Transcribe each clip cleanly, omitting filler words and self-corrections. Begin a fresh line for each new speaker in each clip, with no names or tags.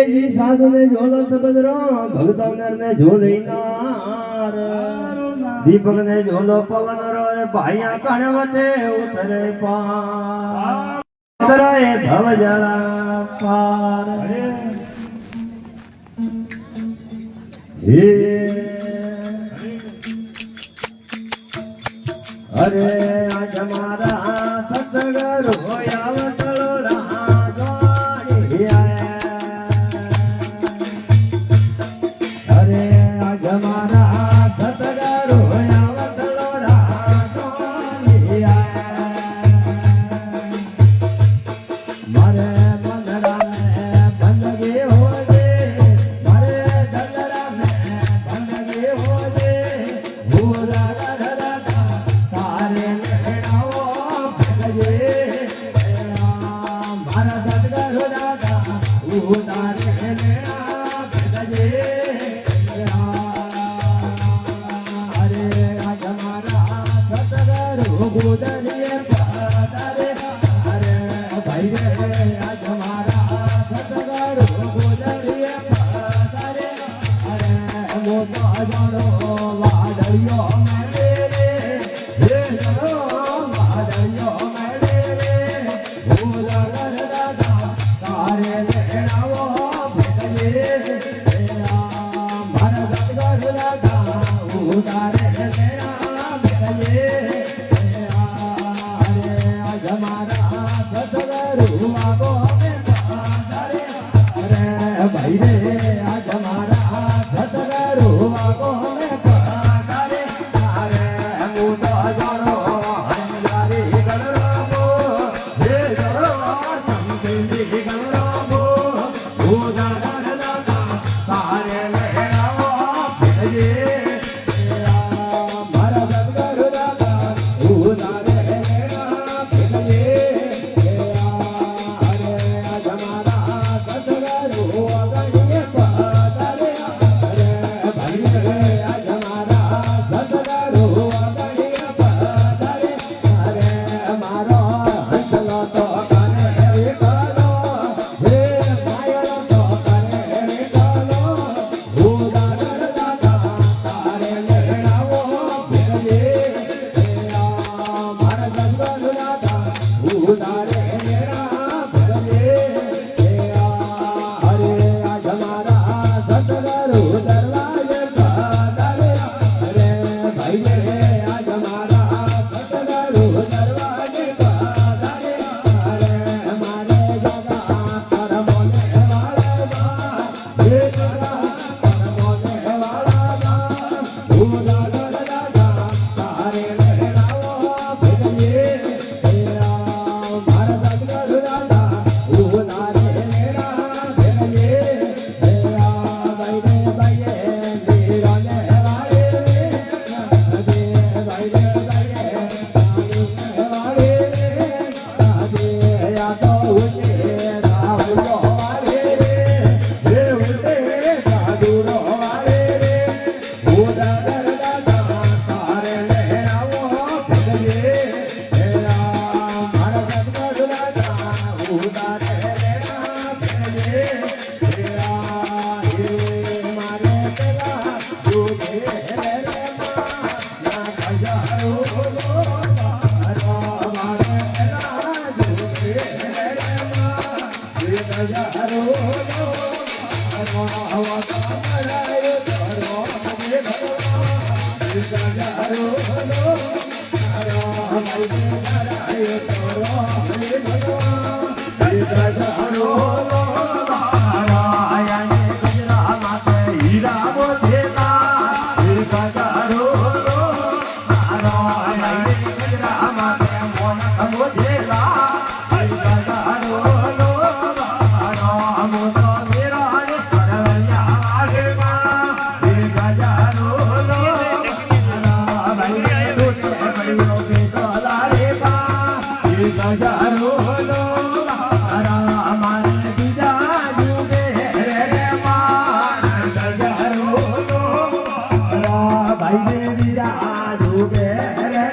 जी सास में झोलो सबदरो भगत नर ने झोली नार दीपक ने झोलो पवन रो भाइया कणवते उतरे पार उतरे भव जला पार अरे आज हमारा सतगुरु होया वतलो हमारा सतगुरु होया वतलो मारे बंदरा में बंदगी हो दे मारे बंदरा में बंदगी हो दे भूला धरा तारे लेनाओ भगजे मारा सतगुरु दादा उतारे लेना भगजे गुदरिए पादारे अरे भाई रे आज हमारा सतगुरु गुदरिए पादारे अरे मोटा जानो वादरियो मेरे रे जानो वादरियो मेरे भूला दादा तारे लेनाओ भेटले मारा सतगुरु दादा उतारे लेना भेटले भाई रे आज हमारा सतगुरु आगो में पधारे अरे मुदा जानो हंजारी गणरामो हे जरो संदेली गणरामो मुदा दादा तारे लेनाओ भेजे मारा सतगुरु दादा उतारे लेना भेजे अरे आज हमारा सतगुरु ભાઈ ને બીજા જુગે રે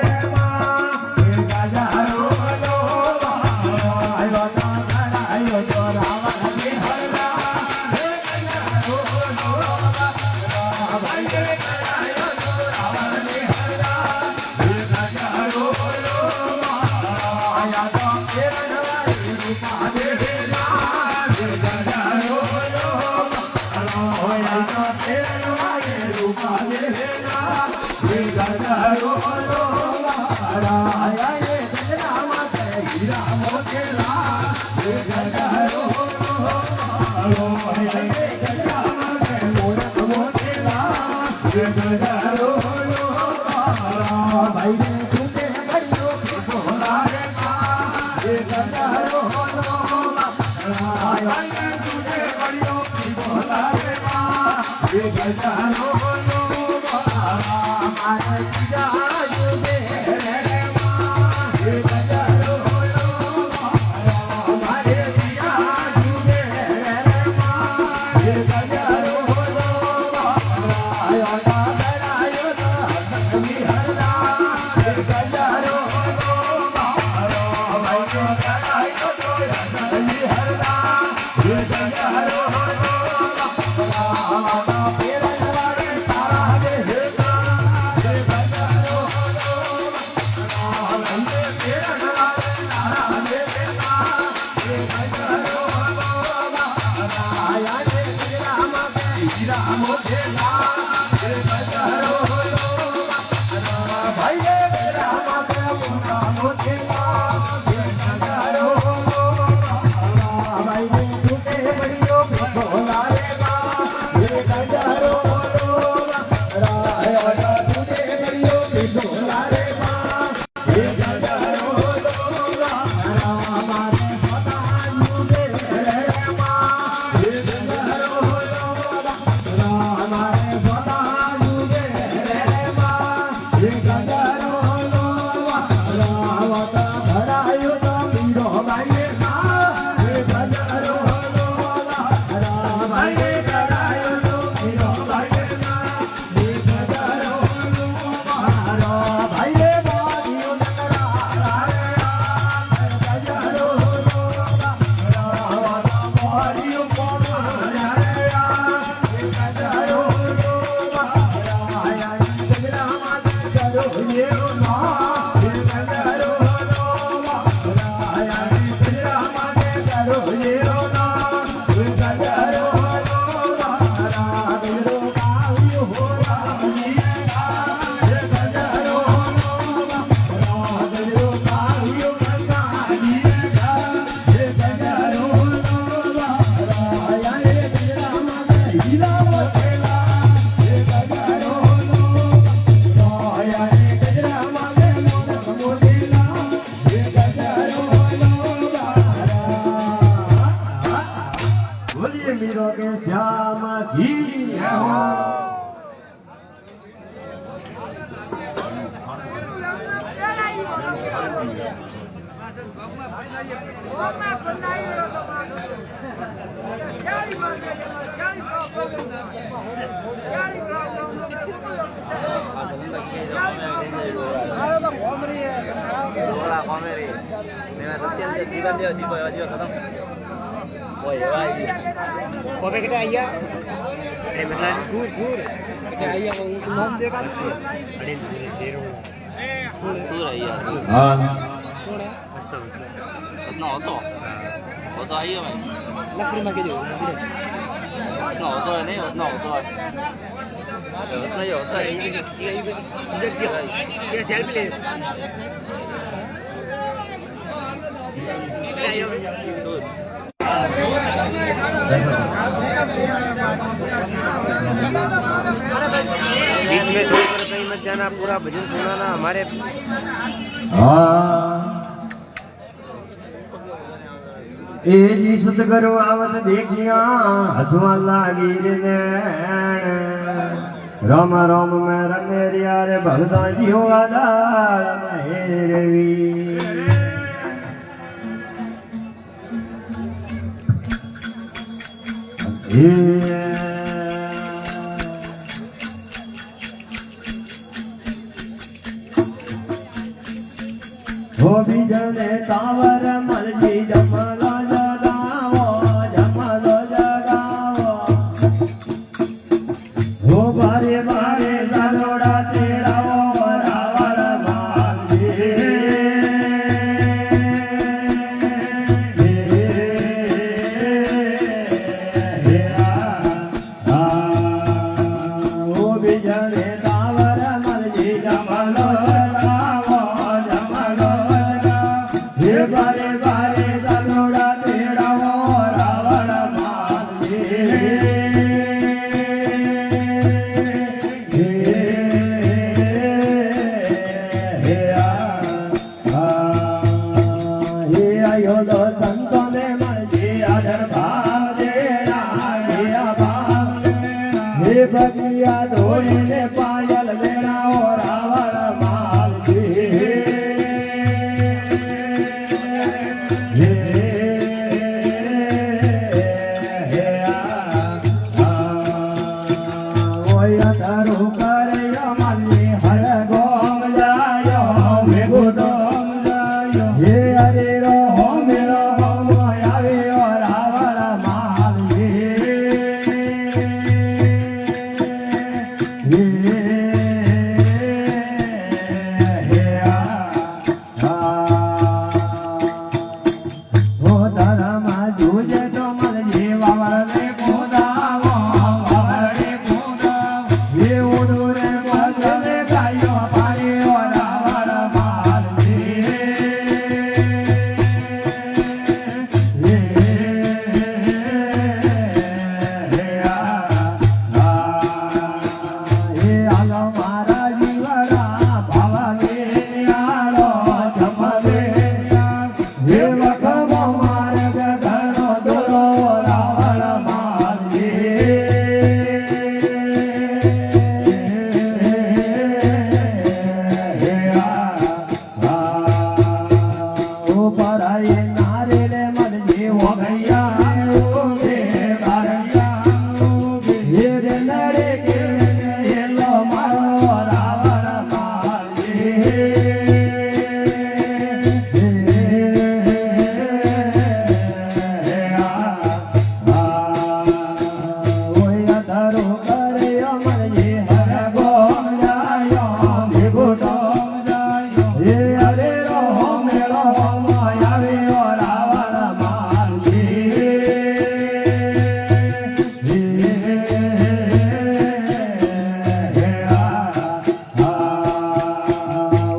लकड़ी में कीजिए उतना होता है नहीं उतना होता है उतना ही होता है ये सेल्फी ले बीच में छोड़कर कहीं मत जाना पूरा भजन सुनाना हमारे
ए जी सतगुरु आवत देखिया हसवा लागी रे राम राम में रमे रे भगता जी हो रवी હો બીજને તાવર મલજી જમલો જગાવો જમલો જગાવો હો બારે બારે સાલોડા તેડાવો રાવળ માલજી હો બીજને તાવર મલજી જમલો જગાવો જમલો હે બારે બારે સાલોડા તેડાવો રાવળ માલજી યોલો સંતોને મળજી આદર ભાવ દેણા ભાવ હે ભગિયા ધોઈને પાયલ વેણાઓ રાવળ માલજી ઓય તારું કરે માલી હર ગોમ જાયો મેઘો ડોમ જાયો હે હરે રો મેરો હોમ આવ્યો રાવળ માલજી હો ધર્મા જુજે તો મળજી વાવરને પોદાવો વાવરને પોદાવો હે ઉડુરે બજલે ગાયો પાડ્યો રાવળ માલજી હે આલો મારા જીવડા ભાવને આલો જમલે હે વખમો માર્ગ ઘણો દોરો રાવળ માલજી ઓ પરાય નારે રે મલજી ઓ ગૈયા રે બારૈયા હે રે નડે કે એલો મારો રાવળ માલજી ઓય ધરો કરે અમરજી હર ગોમ જાયો ભેગો ડોમ જાયો હે હરે રો મેળો આવ્યો રાવળ માલજી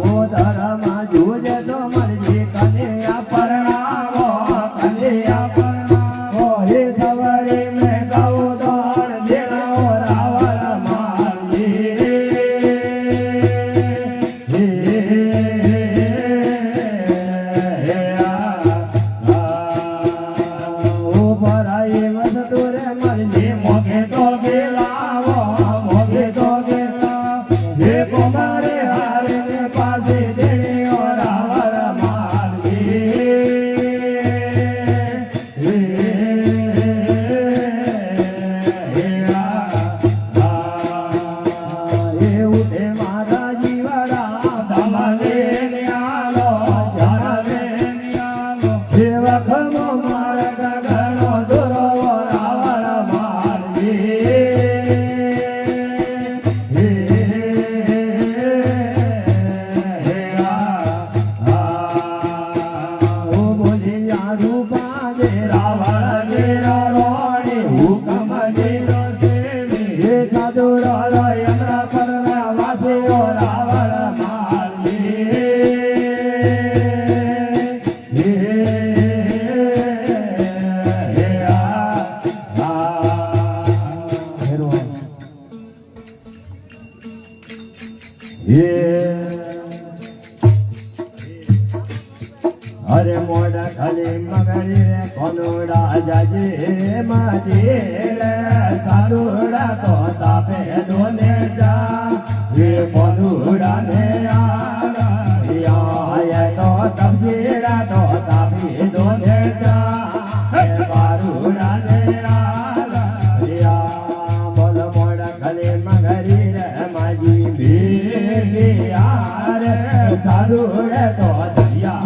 ઓ ધર્મા જુજે તો મરજી કન્યા પરણાવો કન્યા પરણાવો હે સવારે મેં ગાઉં દોડ દેણાવો રાવળ માલજી ઓ ભરાય વસતુ રે મરજી મોગે તો ગેલાવો મોગે તો ગેલાવો હે કોમારે હારે પાસે દેણીઓ રાવળ માલજી હે ઉઠે મારા જીવડા ધમલે ન્યાલો જરલે ન્યાલો હે વખમો માર્ગ ઘણો દોરો રાવળ માલજી ઓ બોલિયા રૂપા જે રાવળ જેરા રોણી હુકમ જેરો સેવી હે સાધુ યમરા પરના વાસીઓ રાવળ માલજી અરે મોડા ખાલી મગરી રે કોનુડા જાજે માજે રે સારુડા તો તાપે દોને જા રે કોનુડા ને આયા તો તબજીડા તો તાપી દોને જા હે બારુડા ને બોલ મોડા ખાલી મગરી રે માજી ભીલિયા રે સારુડા તો દરિયા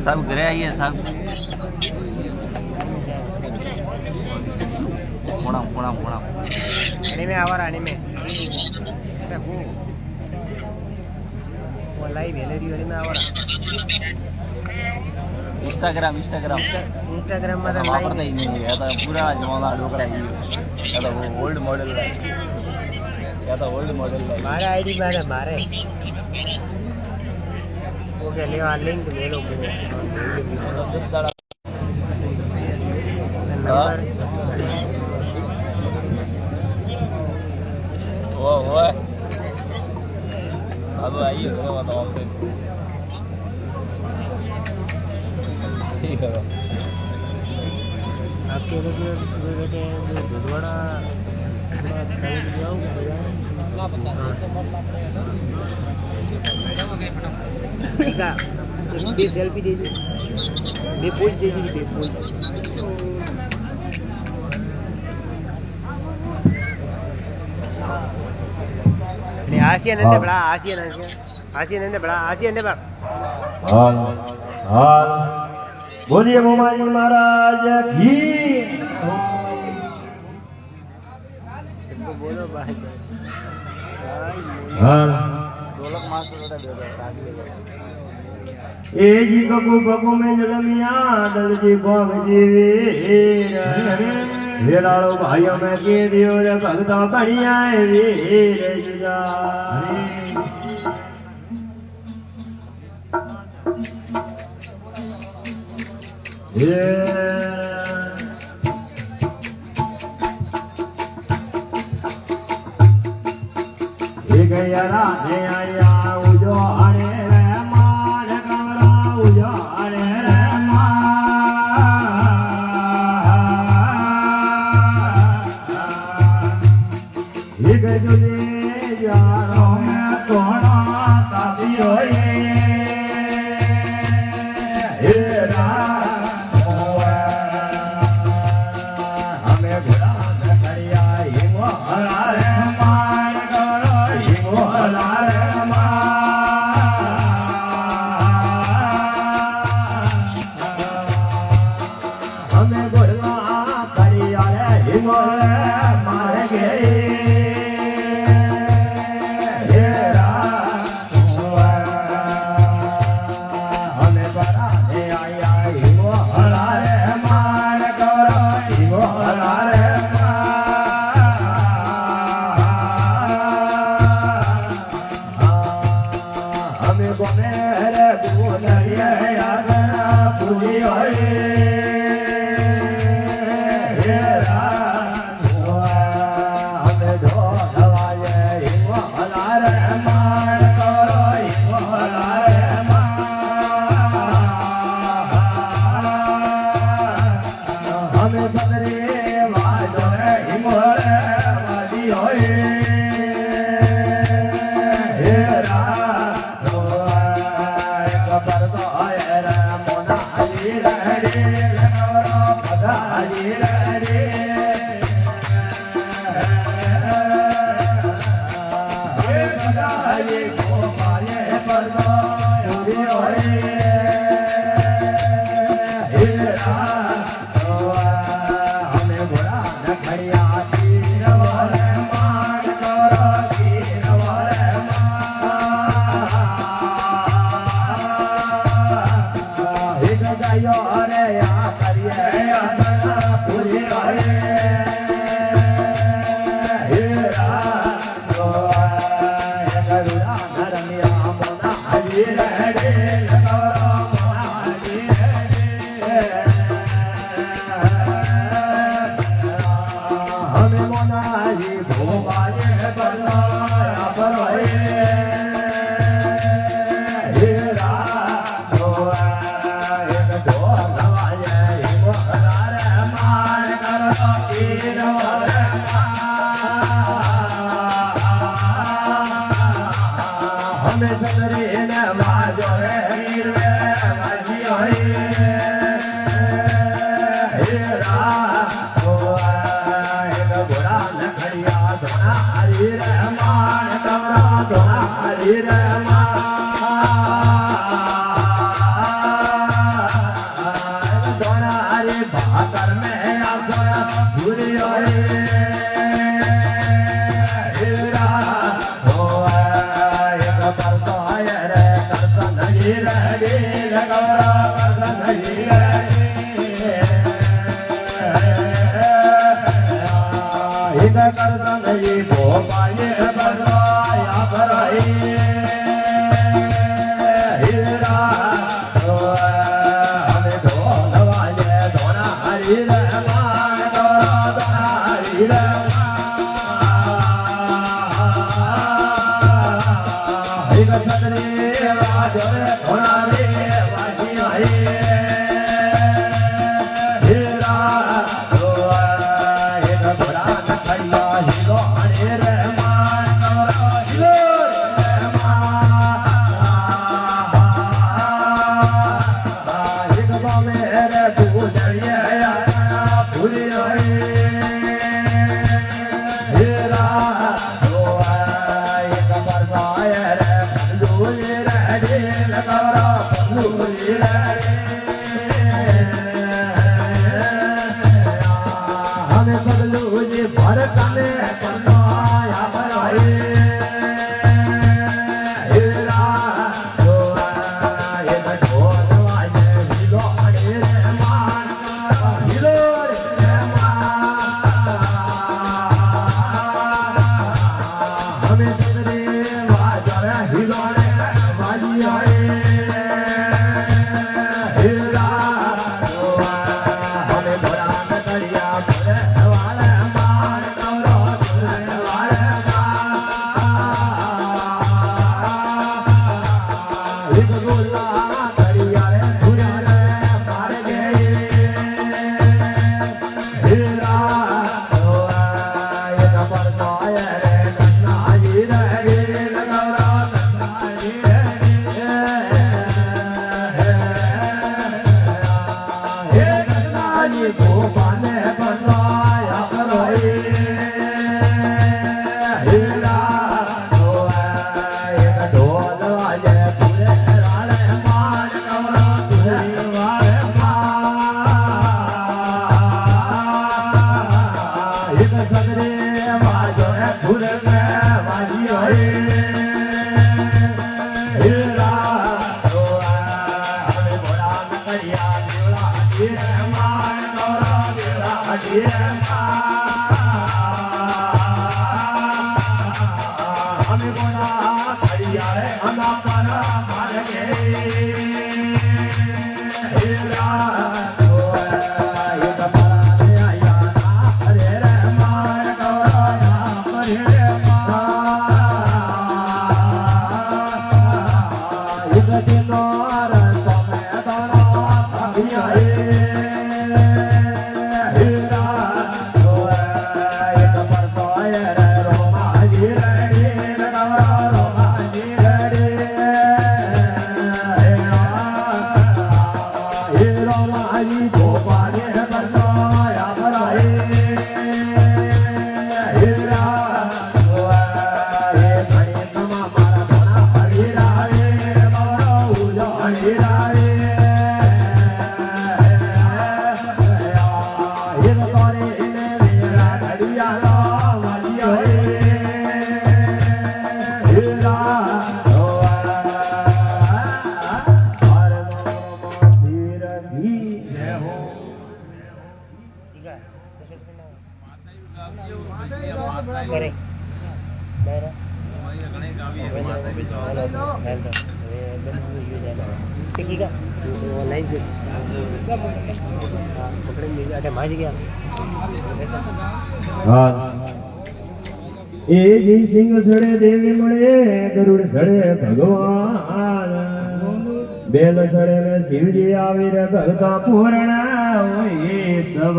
सब घरे आइए सब पुणा
एनीमे आवार एनीमे वो लाइव एलईडी एनीमे आवार
इंस्टाग्राम
इंस्टाग्राम में
वापरता ही नहीं है, पूरा जमाना डोकरा ही है, वो ओल्ड मॉडल है। या तो ओल्ड मॉडल
मारे आईडी मारे ओके ले आ लिंक ले लो मुझे
10 दाड़ा
नंबर
वो अब आइए करो बताओ फिर ठीक है
आपके लोग बेटे जो दुधवाड़ा कहीं जाओ ना पता ठीक है बे सेल्फी दे दी बे पोज दे दी बे पोज आसिया नंदे बड़ा आसिया नंदे बड़ा
હાલ હાલ બોલીએ મોમાજી મહારાજ કી
बोलो भाई
હાલ
ढोलक मास्टर बेटा दे दो रागी
એ જી કકુ કકુ મે જલમિયા દલજી ભોગ જીવીર વેરાળો ભાઈઓ મે કે દિયો રે ભગતા બણિયા વીર જુદા ગયા રાધે આયા ઉજો હરે રે માર કમરા ઉજો હરે રે માર એક જુદે જારો મે તોણા તાબીઓ એ હમે ઘોડા કરિયા હિમો હરે માર કરો હિમો હરે હમે ઘોડા કરિયા હિમો માર ગે હમે બરા દે આયા હિમો હરે માર કરો હિમો હરે હમે ગમે રે ગુનરિયા આસના પૂરી હોય હમે ધોવાય હિમો હરે માર કરો હિમો હરે હમે સદરે વાજો રે હિમો રે વાજી હોય કરતા નહીં ભોપાએ એ જી સિંહ સડે દેવી મળે ગરુડ સડે ભગવાન બેલ સડે ને શિવજી આવી રે ભગતા પૂર્ણ હોય સબ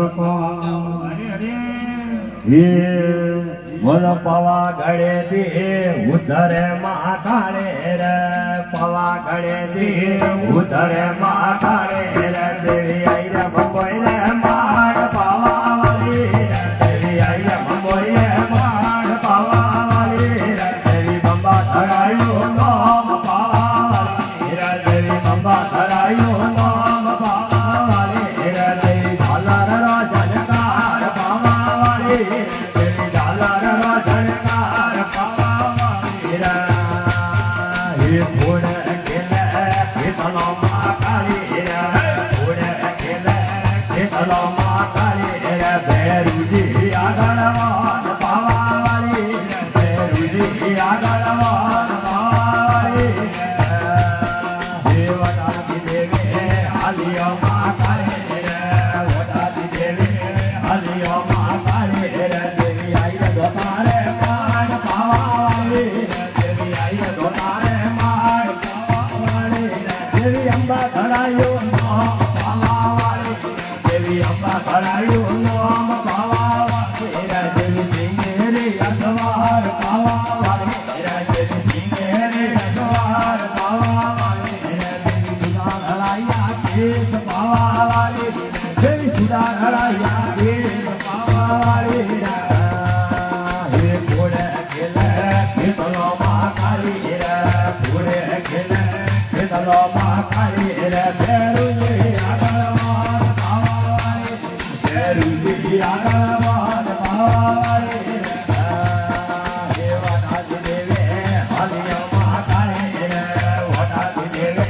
બોલો પવા ગળે દી ઉધરે માથાળે રે પવા ગળે દી ઉધરે માથાળે રે દેવી આઈ રે ભગોઈ રે માડ પાવા વાલી રે દેવી આઈ રે ભગોઈ રે માડ પાવા વાલી રે દેવી બંબા ધરાયો નામ પાવા વાલી રે દેવી બંબા ધરાયો નામ પાવા વાલી રે દેવી ઝાલર રાજનકાર પાવા વાલી રે દેવી ઝાલર રાજનકાર પાવા વાલી રે હે ફોડ કેલે કેતનો મા કાળી રે ફોડ કેલે કેતનો મા કાળી રે ભેરુજી આગળવાન પાવા વાલી રે ભેરુજી આગળવાન અંબા ધરાયું નામ પાવાવાળી દેવી અંબા ધરાયું નામ પાવાવાળી દેવી સિંગેરી અસવાર પાવાવાળી દેવી સિંગેરી અસવાર પાવાવાળી દેવી સુધા ધરાયા કેસ પાવાવાળી દેવી સુધા ધરાયા કેસ પાવાવાળી હે કોડે ખેલે ખેતલો માં કાળી રે કોડે ખેલે ખેતલો માં કાળી રે ભેરુજી આગળવાન પાવાવાળી ભેરુજી આગળવાન પાવાવાળી દેવનાથ દેવે હાલિયા માં કાળી રે વડાથી દેવે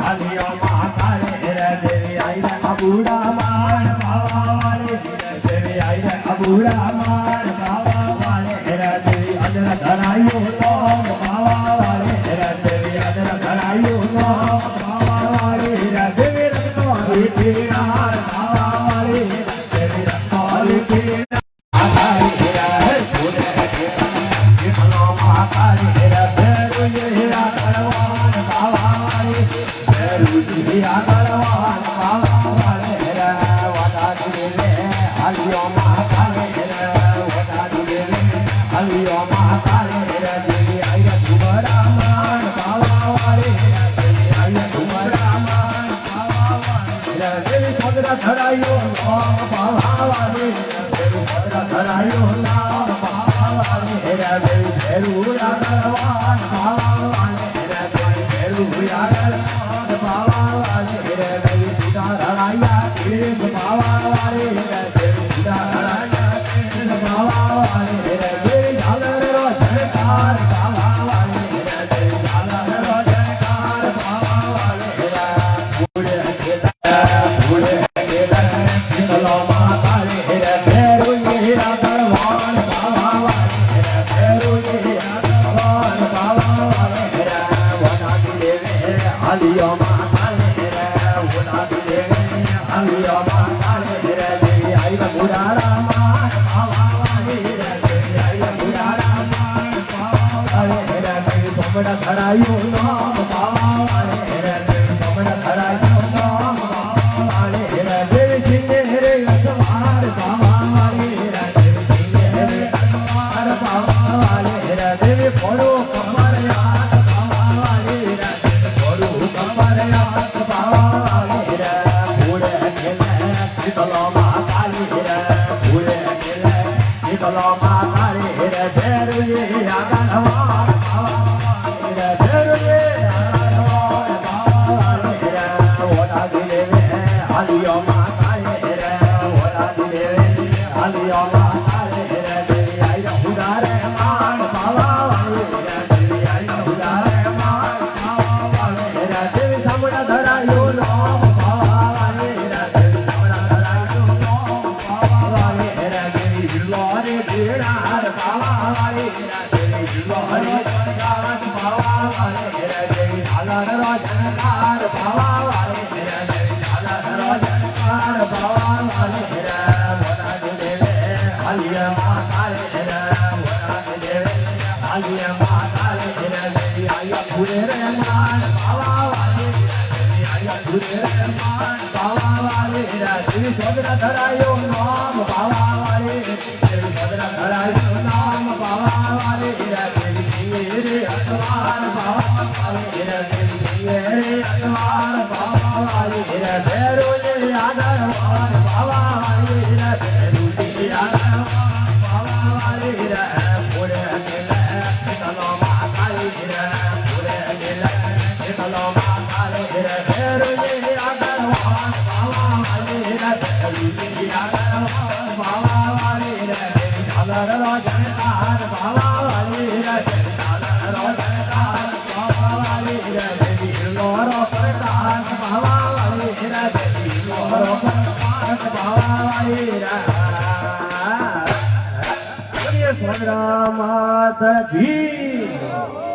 હાલિયા માં કાળી રે દેવી આઈ રે અબુડા માન પાવાવાળી દેવી આઈ રે અબુડા માન પાવાવાળી રે દેવી અજર ધરાયું નામ પાવાવાળી રે દેવી અજર ધરાયું નામ પાવાવાળી રે દેવી રત્નવાળી પીણાર પાવાવાળી દેવી રત્નવાળી પીણાર આધારી રે ફૂલે ખેતલો મહાકાળી રે ભેરુજી આગળવાન પાવાવાળી ભેરુજી આગળવાન પાવાવાળી રે વડાથી દેવે હાલિયો મહાકાળી રે વડાથી દેવે હાલિયો મહાકાળી રે દેવી આઈ રે ધુબરામાન પાવાવાળી દેવી આઈ રે ધુબરામાન પાવાવાળી રે દેવી સદરા ધરાયો નામ પાવાવાળી દેવી સદરા ધરાયો નામ પાવાવાળી રે દેવી ભેરુ આગળવાન પાવાવાળી રે દેવી ભેરુ આગળવાન પાવાવાળી રે દેવી સુધા ધરાયા કેસ પાવાવાળી રે દેવી સુધા ધરાયા કેસ પાવાવાળી રે દેવી ઝાલરનો ઝણકાર પાવાવાળી રે દેવી ઝાલરનો ઝણકાર પાવાવાળી રે ફૂલે ખેતર ખેતલો માં કાળી રે ભેરુજી આગળવાન પાવાવાળી રે ભેરુજી આગળવાન પાવાવાળી રે વડાથી દેવે હાલિયો માં કાળી રે વડાથી દેવે હાલિયો માં કાળી રે દેવી આઈ રે બુડારામાન પાવાવાળી રે દેવી આઈ રે બુડારામાન પાવાવાળી રે દેવી બમડા ધરાયું નામ પાવાવાળી રે દેવી બમડા ધરાયું નામ પાવાવાળી રે દેવી સિંગેરી અસવાર પાવાવાળી રે દેવી સિંગેરી અસવાર પાવાવાળી રે દેવી ફોડો કમર યાદ પાવાવાળી રે દેવી ફોડો કમર યાદ પાવાવાળી રે ફૂલે ખેલે ખેતલો માં કાળી રે ફૂલે ખેલે ખેતલો માં કાળી રે ભેરુજી આગળવાન પાવાવાળી રે ભેરુજી આગળવાન પાવાવાળી રે વડાથી દેવે હાલિયો માં કાળી રે વડાથી દેવે હાલિયો માં કાળી રે દેવી આઈ રે ઉડારે માન પાવાવાળી રે દેવી આઈ રે ઉડારે માન પાવાવાળી રે દેવી સામડા ધરાયો નામ પાવાવાળી રે દેવી સામડા ધરાયો નામ પાવાવાળી રે દેવી જિલ્લોરે ભીડાર પાવાવાળી રે દેવી જિલ્લોરે ભીડાર પાવાવાળી રે દેવી ઝાલરનો ઝણકાર પાવાવાળી રે દેવી ઝાલરનો ઝણકાર પાવાવાળી રે વડાથી દેવે હાલિયા માં કાળી રે વડાથી દેવે હાલિયા માં કાળી રે દેવી આયા ફૂલે રે માન પાવાવાળી રે દેવી આયા ફૂલે રે માન પાવાવાળી રે દેવી સદરા ધરાયો નામ પાવાવાળી દેવી સદરા ધરાયો નામ પાવાવાળી રે દેવી સિંગેરી અસવાર પાવાવાળી રે દેવી સિંગેરી અસવાર પાવાવાળી રે ભેરુજી આગળવાન પાવાવાળી રે ભેરુજી આગળવાન પાવાવાળી રે ફૂલે ખેલે ખેતલો માં કાળી રે ફૂલે ખેલે ખેતલો માં કાળી રે ભેરુજી આગળવાન પાવાવાળી રે ભેરુજી આગળવાન પાવાવાળી રે દેવી ઝાલરનો ઝણકાર પાવાવાળી રે દેવી ઝાલરનો ઝણકાર પાવાવાળી રે દેવી હિલોરો પ્રકાશ પાવાવાળી રે દેવી હિલોરો પ્રકાશ પાવાવાળી રે સંગ્રામ માત કી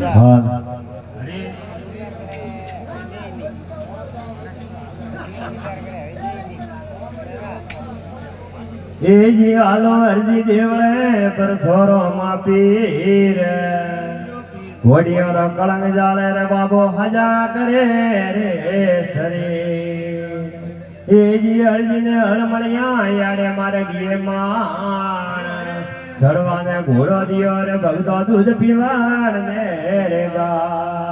હા એ જી હાલો અરજી દેવળે પર સોરો માં પીર ઘોડિયાનો કળંગ જાળે રે બાબો હજા કરે રે સરે એ જી અરજી ને હરમણિયા યાડે મારે ગીએ માણ સડવાને ઘોડો દિયો રે ભગતો દૂધ પીવાણ ને રે ગાય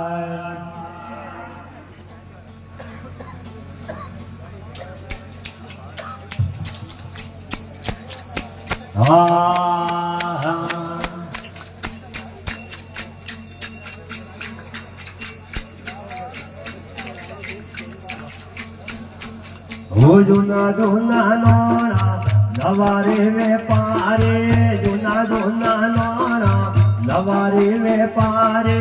જૂના જૂના નોણા નવારે વેપારે જૂના જૂના નોણા નવારે વેપારે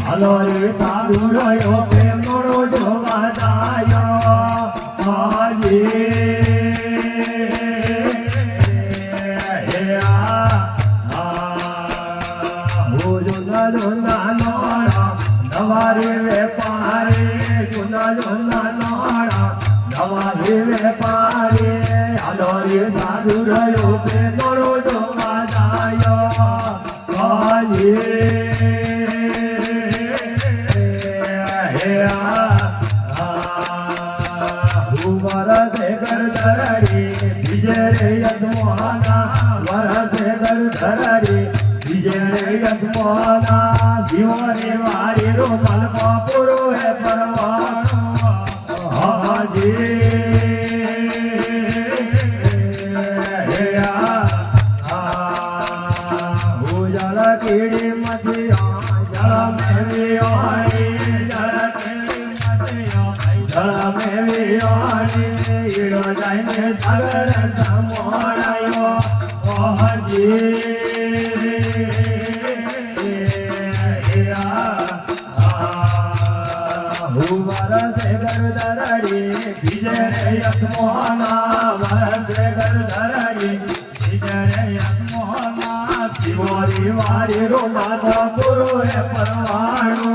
હાલો રે સાધુ રહ્યો પ્રેમ નો જોવા દાયો આજે નવારે વેપારે જૂના જૂના નોણા નવારે વેપારે હાલો રે સાધુ રહ્યો પ્રેમ નો જોવા દાયો આજે વરસે ગરધરડી બીજે રે યજમાના વરસે ગરધરડી બીજે રે યજમાના જીવને વારી રો મલકો પૂરો હે પરવાનો હાજી ઉજળ કીડી મથિયા જળ મેવી આઈ જળ કીડી મથિયા જળ મેવી આઈ ઈડો જાઈને સાગર સમોરાયો હાજી વરસે ગરધરડી બીજે રે યજમાના વરસે ગરધરડી બીજે રે યજમાના શિવરી વારી રો માતા ગુરુ હે પરવાણો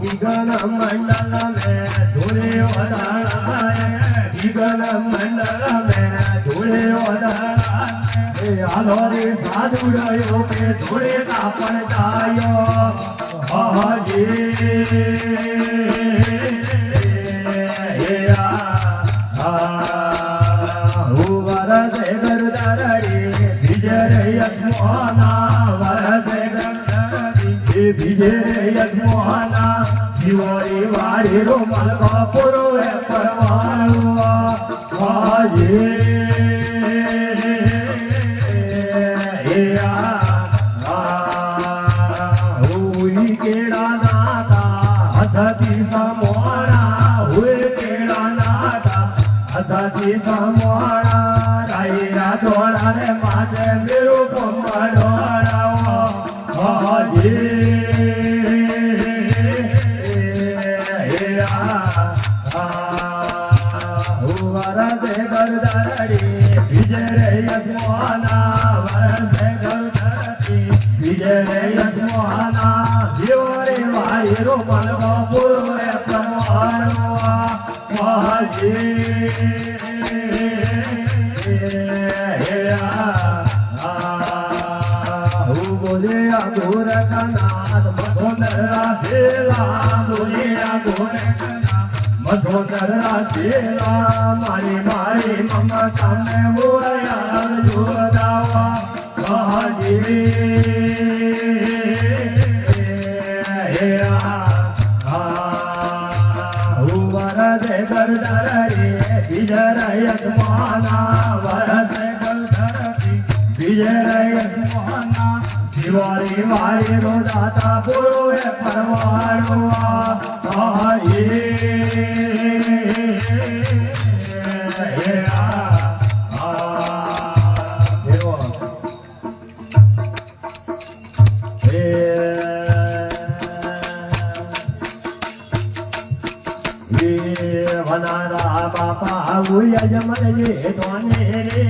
વિઘન મંડલ મેં ધૂળે વધારાય વિઘન મંડલ મેં ધૂળે વધારાય હાલો રે સાધુ રહ્યો કે ધૂળે કાપણ જાયો હાજી વરસે ગરધરડી બીજે રે યજમાના વરસે ગરધરડી બીજે રે યજમાના શિવરી વારી રો મલકો પૂરો હે પરવાનો હાજી કેડા નાતા હસતી સમોણા હુએ કેડા નાતા હસતી સમોણા રાયરા ડોળા રે માથે મેરો પમડોળાઓ હાજી વરસે ગરધરડી બીજે રે યજમાના વરસે ગરધરડી બીજે રે યજમાના જીવરે વાયરો મલકો પૂરો હે પરવાનો હાજી બોલિયા ગોરખનાથ મસોદરા સેલા બોલિયા ગોરખનાથ મસોદરા સેલા મારી મારી મમતા ને બોયા જોદાવા હાજી વરસે ગરધરડી બીજે રે યજમાના વરસે ગરધરડી બીજે રે યજમાના શિવરી વારી રો દાતા પૂરો હે પરવાનો વનારા બાપા ઉય જમલજે તોને રે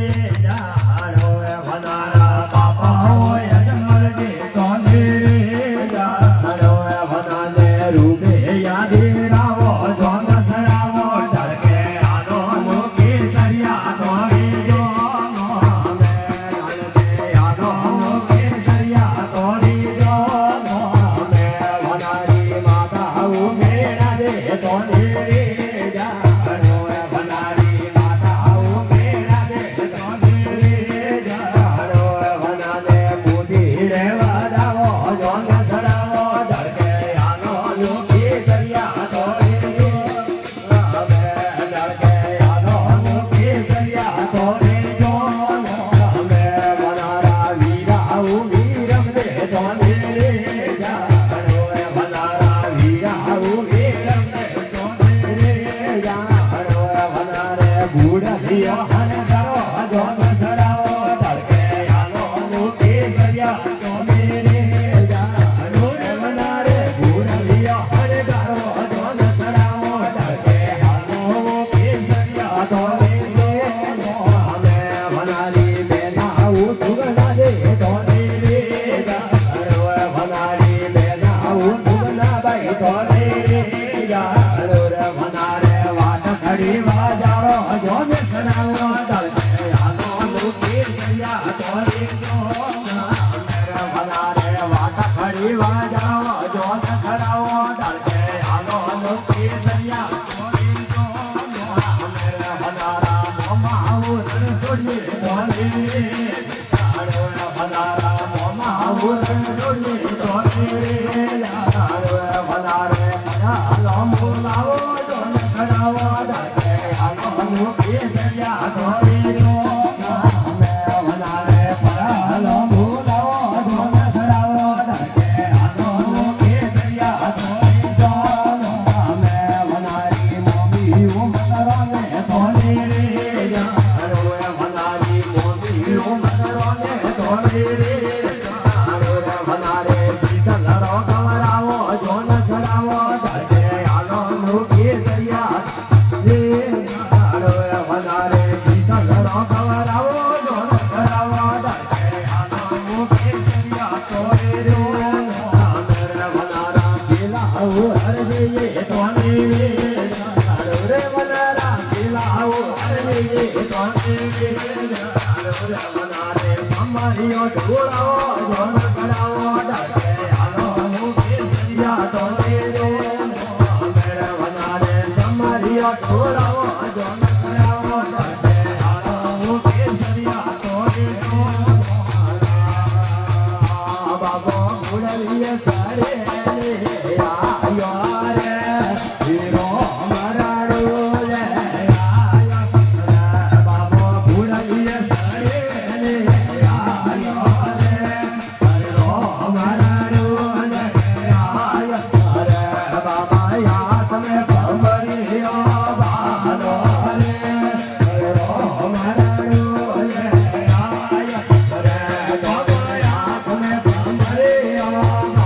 જાડો વનારા બાપા ઉય જમલજે તોને રે જાડો વનાને રૂપે યાદે રાવો જોન સરાવો ઢળકે આનો લોકે સરિયા તોને જો મે ઢળકે આનો લોકે સરિયા તોને જો મે વનારી માતા ઉમેરા દે તોને રે જાડો વનારી માતા ઉમેરા દે તોને રે જાડો વનાને બુદ્ધિ રેવા દાવો જોન સરાવો ઢળકે આનો લોકે સરિયા તોને રે ઢળકે આનો લોકે સરિયા તોને જો મે વનારા વીરા ઉમીરમ દે તોને રે જાડો વનારા વીરા ઉમીરમ દે તોને રે જાડો વનારે બુઢિયા હન કરો જોન સરાવો ઢળકે આનો લોકે સરિયા તોને રે જાડો વનારે બુઢિયા હન કરો જોન સરાવો ઢળકે આનો લોકે સરિયા તોને રે મે વનારી બેના ઉઠુગના દે તોને રે જાડો વનારી બેના ઉઠુગના બાઈ તોને રે જાડો વનારે વાટ ખડી વાજારો જોન સરાવો ઢળકે આનો લોકે સરિયા તોને જો વનારે વાટ ખડી વાજારો જોન સરાવો ઢળકે આનો લોકે સરિયા તોને જો વનારા મોમા ઉરણ છોડીએ તોને રે જાડો વનારા મોમા ઉરણ છોડીએ તોને રે જાડો વનારે લાંબો લાવો જોન સરાવો ઢળકે આનો લોકે સરિયા તોને જો વનારે પરા લાંબો લાવો જોન સરાવો ઢળકે આનો લોકે સરિયા તોને જો વનારી મોમી ઉમરાને તોને રે જાડો વનારી મોમી ઉમરાને તોને રે જાડો વનારે પીતલરો કવરાવો જોન સરાવો ઢળકે આનો લોકે સરિયા રે જાડો વનારે પીતલરો કવરાવો જોન સરાવો ઢળકે આનો લોકે સરિયા તોને રે વનારા પેલા હર જઈએ તોને રે જાડો રે વનારા પેલા હર જઈએ તોને રે જાડો વનારે અમારીઓ ઢોળાવો જોન કરાવો ઢળકે આનો લોકે સરિયા તોને રે વનારે અમારીઓ ઢોળાવો જોન કરાવો ઢળકે આનો લોકે સરિયા તોને બાબો ગુડલીએ સારે આયો રે હીરો મરાડો રે આયો બાબો ગુડલીએ સારે આયો રે હીરો મરાડો રે આયો રે બાબા યા તમે ખબરિયો બાલો રે હીરો મરાડો રે આયો રે બાબા યા તમે ખબરિયો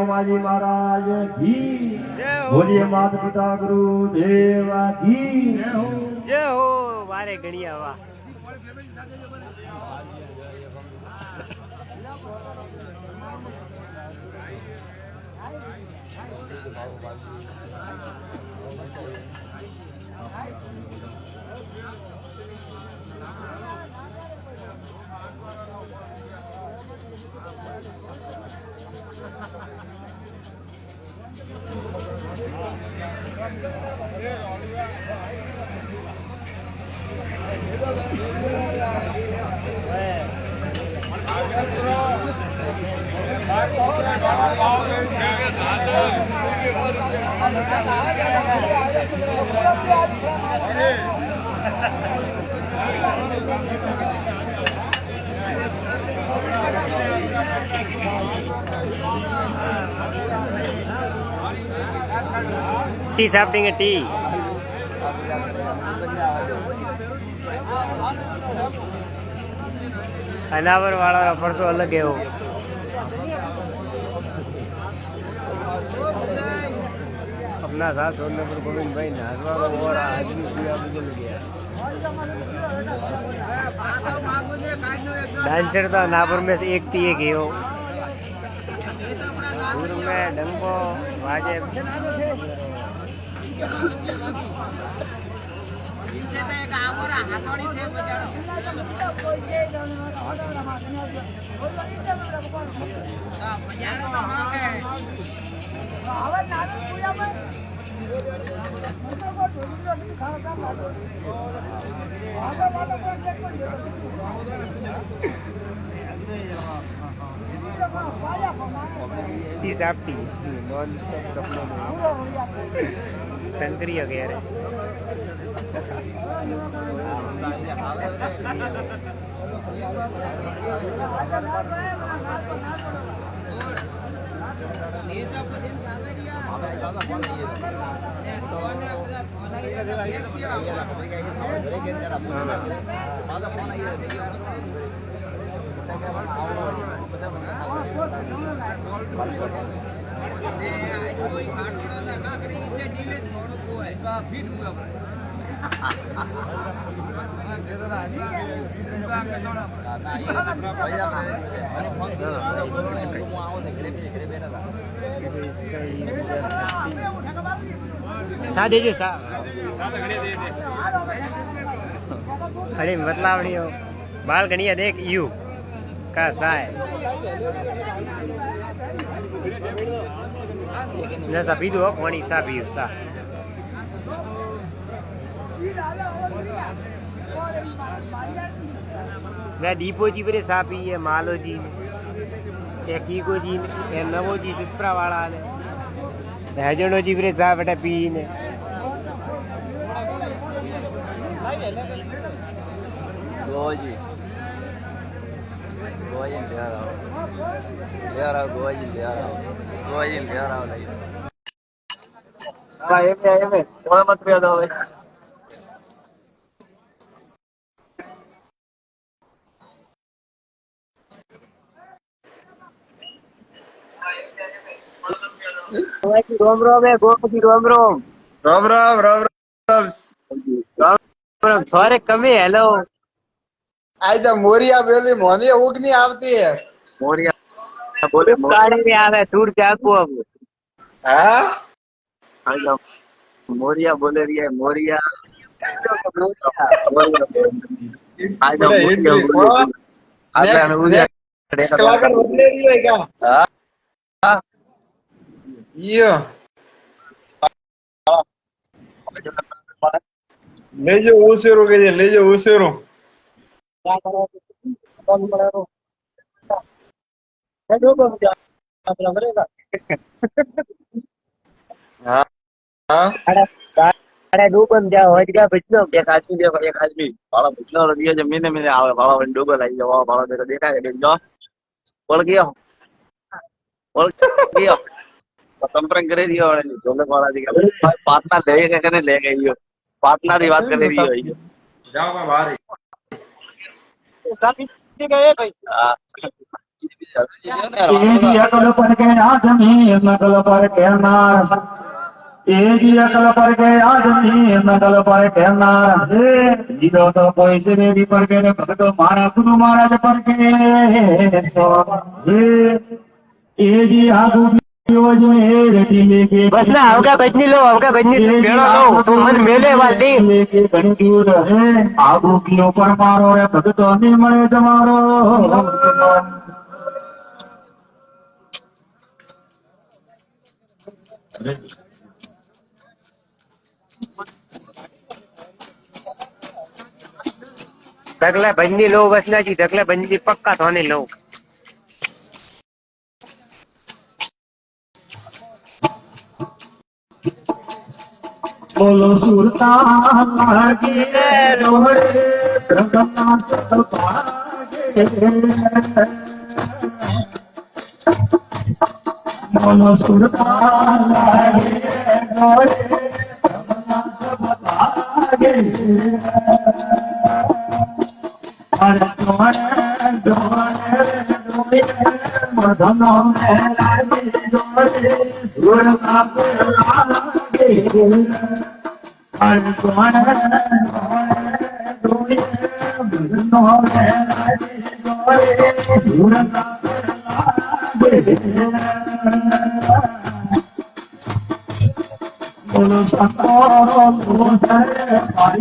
મામાજી મહારાજ કી બોલીએ માતા પિતા ગુરુ દેવા કી
જય હો વારે ગણિયા વાહ टी साहब देंगे टी अनावर वाला परसों अलग है वो अपना साथ छोड़ने पर गोविंद भाई नाजवा और आदमी पूरा बदल गया डांसर तो नापुर में से एक थी एक ही हो दूर में डंगो वाजे टी साहब टी नॉन स्टॉप सपनों में शंकरी वगैरह साढ़े जो सा अरे मतलावड़ी हो बाल गणिया देख यू का सा है न सा पीधो पानी सा पीयू सा मैं दीपो जी बरे सा पी है मालो जी या कीको जी या नवो जी जिसपरा वाला ने हजणो जी बरे सा बेटा पी ने
ગોવાજી ગોવાજી લેર આવો ગોવાજી લેર આવો લઈ હા એમે કોણ મત રહ્યો હવે
રોમ રોમ એ ગોપતિ રોમ રોમ
રામ રામ રામ રામ
રોમ રોમ સોરે કમી હેલો
આજ મોરિયા પેલી મોની ઉગ ની આવતી હે
મોરિયા બોલે કાઢી ને આવે દૂર જાગો अब
હા
હાલો મોરિયા બોલે રિયા મોરિયા आज
બોલે હિન્દી કોણ નેક્સ્ટ કલાકાર બદલે રહ્યો હે ક્યાં
હા
યો લેજો ઉસેરો કે લેજો ઉસેરો હા હા
અરે ડૂબન જા હોય ગયા બચનો એક આદમી વાળો બચનો દિયો જમીને મેને આવે વાળો ડૂબો લઈ જાવ વાળો દેખો દેખાય જો બોલ ગયો સંપર્ક કરી दियो वाले જોલે વાળા દીકા પાર્ટનર લે કે કને લે ગયો પાર્ટનર ની વાત કરી રહ્યો है
જાઓ કા બહાર
साथी गए भाई हां
એજી અકલ પર કે આદમી નકલ પર કહેનાર એજી અકલ પર કે આદમી નકલ પર કહેનાર જીરો તો કોઈ શરીરી પર કે ભગતો મારા ગુરુ મહારાજ પર કે એજી આદુ
बस ना अवका बजनी लो भेड़ो लो तुम मन मेले वाली
घणी दूर है आगू किलो पर मारो रे भगतो नहीं मरे जमारो
ढकला बजनी लो बस ना जी ढकला बजनी पक्का थोने लो
बोलो सुरतान लागे रोड़े रंगना सब पागे बोलो सुरतान लागे रोड़े रंगना सब पागे अरे डोरे मधनो में लागे डोरे सुरता पे लागे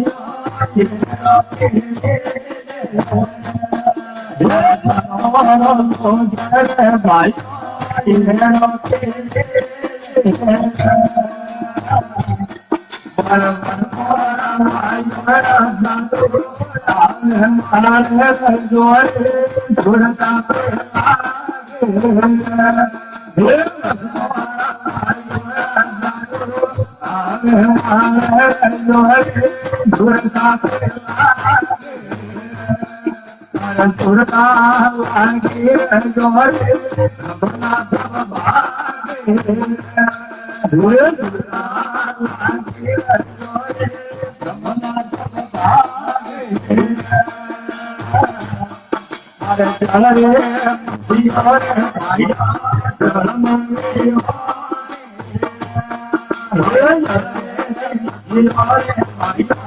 बोलो Thank you.